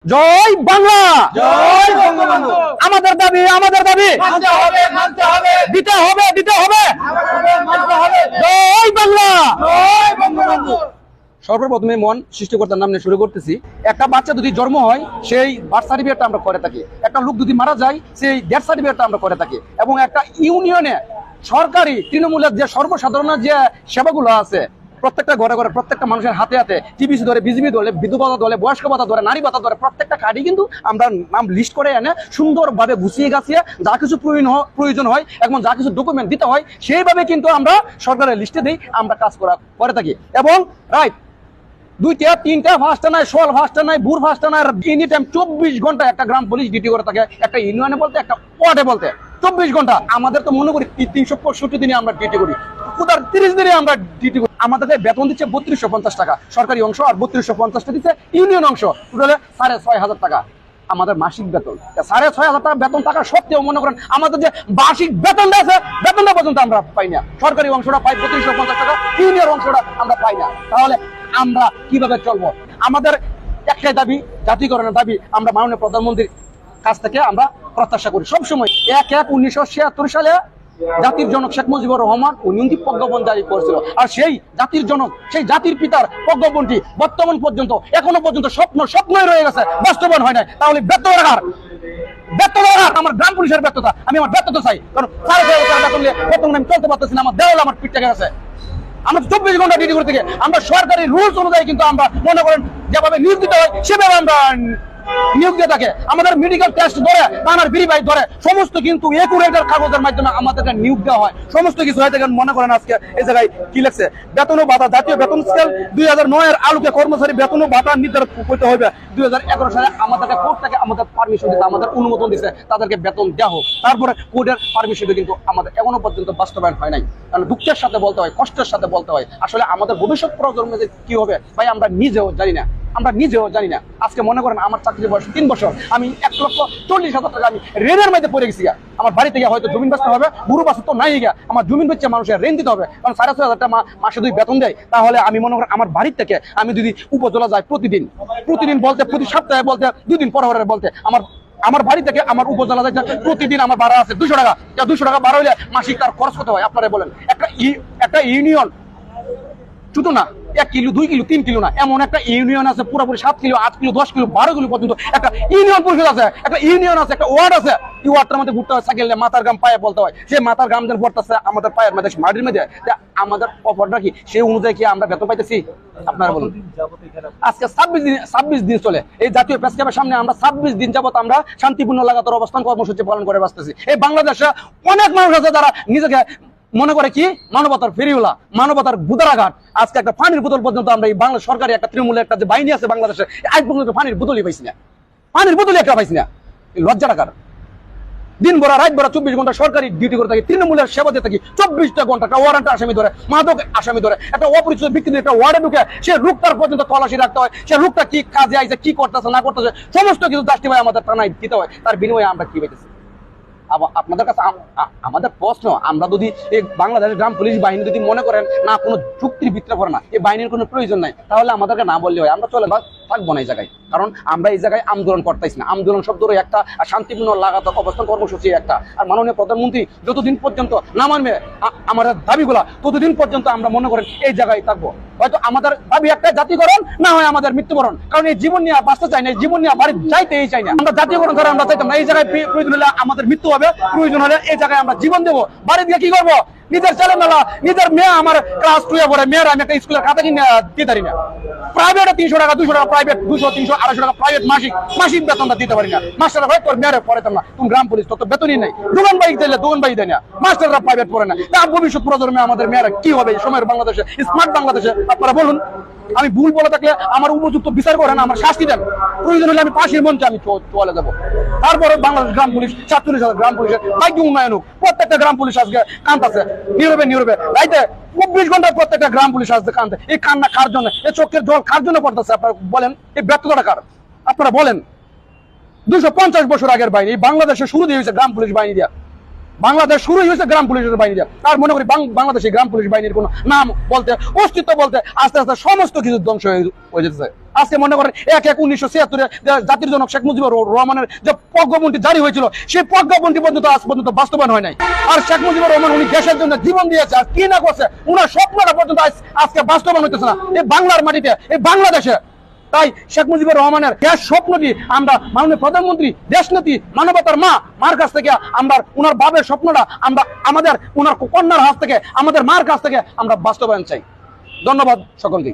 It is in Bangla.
জয় বাংলা, জয় বঙ্গবন্ধু। আমাদের দাবি মানতে হবে, মানতে হবে, দিতে হবে মানতে হবে। জয় বাংলা। জয় বঙ্গবন্ধু। সর্বপ্রথমে মন সৃষ্টিকর্তার নাম নিয়ে শুরু করতেছি। একটা বাচ্চা যদি জন্ম হয় সেই বার্থ সার্টিফিকেটটা আমরা করে থাকি, একটা লোক যদি মারা যায় সেই ডেথ সার্টিফিকেটটা আমরা করে থাকি, এবং একটা ইউনিয়নে সরকারি তৃণমূলের যে সর্বসাধারণ যে সেবাগুলো আছে প্রত্যেকটা ঘরে ঘরে প্রত্যেকটা মানুষের হাতে হাতে টিবিসি ধরে, বিজিবি ধরে, বিধবা ভাতা ধরে, বয়স্ক ভাতা ধরে, নারী ভাতা ধরে, প্রত্যেকটা কার্ডই কিন্তু আমরা নাম লিস্ট করে এনে সুন্দরভাবে গুছিয়ে গাছিয়ে যা কিছু প্রয়োজন হয় এবং যা কিছু ডকুমেন্ট দিতে হয় সেইভাবে কিন্তু আমরা সরকারের লিস্টে দিই, আমরা কাজ করে থাকি। এবং রাইট 2টা 3টা 5টা নাই, 16 নাই, ভোর 5টা নাই, এনি টাইম 24 ঘন্টা একটা গ্রাম পুলিশ ডিউটি করে থাকে, একটা ইউনিয়নে বলতে একটা ওয়ার্ডে বলতে 24 ঘন্টা। আমাদের তো মনে করি 365 দিনে আমরা ডিউটি করি, কোথার 30 দিনে আমরা ডিউটি করি। আমাদেরকে বেতন দিচ্ছে 3250 টাকা সরকারি অংশ, আর 3250 দিচ্ছে ইউনিয়ন অংশ, টোটালে 6500 টাকা আমাদের মাসিক বেতন। 6500 টাকা বেতন থাকা সত্ত্বেও মনে করেন আমাদের যে বার্ষিক বেতনটা আছে, বেতনটা পর্যন্ত আমরা পাই না। সরকারি অংশটা পাই 3250 টাকা, ইউনিয়ন অংশটা আমরা পাই না। তাহলে আমরা কিভাবে চলবো? আমাদের একটাই দাবি, জাতীয়করণের দাবি। আমরা মাননীয় প্রধানমন্ত্রীর কাছ থেকে আমরা প্রত্যাশা করি সবসময়। 1/1/1976 সালে জাতির জনক শেখ মুজিবুর রহমান উনি প্রজ্ঞাপন জারি করেছিল, আর সেই জাতির জনক, সেই জাতির পিতার প্রজ্ঞাপনটি বর্তমান পর্যন্ত এখনো পর্যন্ত স্বপ্নই রয়ে গেছে, বাস্তবায়ন হয় নাই। তাহলে ব্যর্থতা আমার গ্রাম পুলিশের ব্যর্থতা, আমি আমার ব্যর্থতা চাই। কারণ 6500 বেতন নিয়ে বর্তমানে আমি চলতে পারতেছি না, আমার দেওয়ালে আমার পিঠ থেকে গেছে। আমরা 24 ঘন্টা ডিউটি করে থেকে আমরা সরকারি রুলস অনুযায়ী কিন্তু আমরা মনে করেন যেভাবে নিয়োগ দিতে হয় সেভাবে আমরা নিয়োগ দিয়ে থাকে। আমাদের মেডিকেল টেস্ট ধরে, থানার ভেরিফাই ধরে, সমস্ত কিন্তু একুরেটের কাগজের মাধ্যমে আমাদেরকে নিয়োগ দেওয়া হয়, সমস্ত কিছু হয়ে থাকে। মনে করেন আজকে এই জায়গায় কি লেখছে, বেতন ও ভাতা, জাতীয় বেতন স্কেল 2009 আলোকে কর্মচারী বেতন ও ভাতা নির্ধারণ করতে হবে। 2011 সালে আমাদেরকে কোর্ট থেকে আমাদের পারমিশন দিতে, আমাদের অনুমোদন দিচ্ছে তাদেরকে বেতন দেওয়া হোক। তারপরে কোর্টের পারমিশনটা কিন্তু আমাদের এখনো পর্যন্ত বাস্তবায়ন হয় নাই। কারণ দুঃখের সাথে বলতে হয়, কষ্টের সাথে বলতে হয়, আসলে আমাদের ভবিষ্যৎ প্রজন্মে যে কি হবে ভাই আমরা নিজেও জানি না। আজকে মনে করেন আমার চাকরির বয়স 3 বছর, আমি 1,40,000 টাকা আমি রেনের মধ্যে পড়ে গেছি। আমার বাড়ি থেকে হয়তো জমিন বেচতে হবে, বুড়ো বাসা তো নাই গিয়া, আমার জমিন বেচে মানুষের রেন দিতে হবে, কারণ 6,500 টাকা মাসে যদি বেতন দেয় তাহলে আমি মনে করেন আমার বাড়ির থেকে আমি যদি উপজেলা যাই প্রতিদিন বলতে, প্রতি সপ্তাহে বলতে, 2 দিন পর বলতে, আমার বাড়ি থেকে আমার উপজেলা যাইতে প্রতিদিন আমার ভাড়া আছে 200 টাকা। 200 টাকা ভাড়া হইলে মাসিক তার খরচ কত হয় আপনারা বলেন? একটা ইউনিয়ন ছোট না, 1 কিলো 2 কিলো 3 কিলো না, এমন একটা ইউনিয়ন আছে পুরোপুরি 7 কিলো 8 কিলো 10 কিলো 12 কিলো পর্যন্ত একটা ইউনিয়ন পরিষদ আছে, একটা ইউনিয়ন আছে, একটা ওয়ার্ড আছে। এই ওয়ার্ডটার মধ্যে ঘুরতে হয় সাইকেল, মাথার গাম পায়ে বলতে হয়, সেই মাথার গাম যেন পড়তেছে আমাদের পায়ের মধ্যে, মাটির মধ্যে। আমাদের অফারটা কি সেই অনুযায়ী কি আমরা বেতন পাইতেছি? আপনারা বলুন। আজকে 26 দিন চলে এই জাতীয় প্রেস ক্লাবের সামনে, আমরা 26 দিন যাবত আমরা শান্তিপূর্ণ লাগাতার অবস্থান কর্মসূচি পালন করে বাঁচতেছি। এই বাংলাদেশে অনেক মানুষ আছে যারা নিজেকে মনে করে কি মানবতার ফেরিওয়ালা, মানবতার গুদারাঘাট। আজকে একটা পানির বোতল পর্যন্ত আমরা এই বাংলা সরকারি একটা তৃণমূলের একটা যে বাহিনী আছে বাংলাদেশে, আজ পর্যন্ত পানির বোতলই পাইছি না, একটা পাইছি না। লজ্জা টাকার দিন ভরা রাত ভরা 24 ঘন্টা সরকারি ডিউটি করে থাকি, তৃণমূলের সেবা দিয়ে থাকি। 24টা ঘন্টা একটা ওয়ারেন্ট আসামি ধরে, মাদক আসামি ধরে, একটা অপরিচিত ব্যক্তি একটা ওয়ার্ডে ঢুকে সে লোকটার পর্যন্ত তল্লাশি রাখতে হয়, সে লোকটা কি কাজে আইছে, কি করতেছে না করতেছে সমস্ত কিছু দাসটি ভাই আমাদের থানায় দিতে হয়। তার বিনিময়ে আমরা কি পাইতেছি? আপনাদের কাছে আমাদের প্রশ্ন, আমরা যদি এই বাংলাদেশের গ্রাম পুলিশ বাহিনী যদি মনে করেন না কোনো চুক্তির ভিতরে পড়ে না, এই বাহিনীর কোনো প্রয়োজন নাই, তাহলে আমাদেরকে না বললে হয়, আমরা চলে থাকবো না এই জায়গায়। কারণ আমরা এই জায়গায় আন্দোলন করতেছি না, আন্দোলন শব্দরও একটা, আর শান্তিপূর্ণ লাগাতার অবস্থান কর্মসূচি একটা। আর মাননীয় প্রধানমন্ত্রী যতদিন পর্যন্ত না মানবে আমাদের দাবিগুলা, ততদিন পর্যন্ত আমরা মনে করেন এই জায়গায় থাকবো। হয়তো আমাদের দাবি একটা, জাতীয়করণ, না হয় আমাদের মৃত্যুবরণ। কারণ এই জীবন নিয়ে বাঁচতে চাই না, এই জীবন নিয়ে বাড়ি যাইতেই চাই না। আমরা জাতীয়করণ ধরে আমরা চাইতাম না। এই জায়গায় প্রয়োজন হলে আমাদের মৃত্যু হবে, প্রয়োজন হলে এই জায়গায় আমরা জীবন দেবো। বাড়ি দিয়ে কি করবো? নিজের ছেলেমেলা, নিজের মেয়ে আমার ক্লাস 2 পড়ে, মেয়ের আমি একটা স্কুলের খাতা কিনে দিতে পারি না। প্রাইভেটে 300 টাকা 200 টাকা প্রাইভেট, 200 300 250 টাকা প্রাইভেট মাসিক বেতনটা দিতে পারি না। মাস্টাররা ভাই তোর মেয়েরে পড়াতাম না, তুমি গ্রাম পুলিশ তো বেতনই নাই, দোকান বাইক দেয় না, মাস্টাররা প্রাইভেট পড়ে না। তার ভবিষ্যৎ প্রজন্মে আমাদের মেয়েরা কি হবে এই সময়ের বাংলাদেশে, স্মার্ট বাংলাদেশে? আপনারা বলুন। আমি ভুল বলে থাকলে আমার উপযুক্ত বিচার করেন, আমার শাস্তি দেন, প্রয়োজন হলে আমি ফাঁসির মঞ্চে আমি চলে যাবো। তারপরে বাংলাদেশ গ্রাম পুলিশ 47,000 গ্রাম পুলিশের ভাগ্য উন্নয়ন হোক। প্রত্যেকটা গ্রাম পুলিশ আজকে কাঁদতেছে নীরবে রাইতে 24 ঘন্টা প্রত্যেকটা গ্রাম পুলিশ আজকে কাঁদতে। এই কান্না কার জন্য, এই চোখের জল কার জন্য পড়তেছে? আপনারা বলেন, এই ব্যর্থতাটা কার? আপনারা বলেন। 250 বছর আগের বাহিনী বাংলাদেশে শুরু দিয়ে হয়েছে গ্রাম পুলিশ বাহিনী দিয়া। বাংলাদেশ শুরুই হয়েছে গ্রাম পুলিশের বাহিনী দিয়ে। আর মনে করি বাংলাদেশে গ্রাম পুলিশ বাহিনীর কোনো নাম বলতে, অস্তিত্ব বলতে আস্তে আস্তে সমস্ত কিছু ধ্বংস হয়ে যেতেছে। আজকে মনে করেন ১/১/১৯৭৬ জাতির জনক শেখ মুজিবুর রহমানের যে প্রজ্ঞাপনটি জারি হয়েছিল, সেই প্রজ্ঞাপনটি পর্যন্ত আজ পর্যন্ত বাস্তবায়ন হয় নাই। আর শেখ মুজিবুর রহমান উনি দেশের জন্য জীবন দিয়েছে, আর কি না করছে, উনার স্বপ্নটা পর্যন্ত আজকে বাস্তবায়ন হইতেছে না এই বাংলার মাটিতে, এই বাংলাদেশে। তাই শেখ মুজিবুর রহমানের দেশ স্বপ্নটি আমরা মাননীয় প্রধানমন্ত্রী, দেশনেত্রী, মানবতার মার কাছ থেকে আমরা উনার বাবের স্বপ্নটা আমরা আমাদের উনার কন্যার হাত থেকে, আমাদের মার কাছ থেকে আমরা বাস্তবায়ন চাই। ধন্যবাদ সকলকে।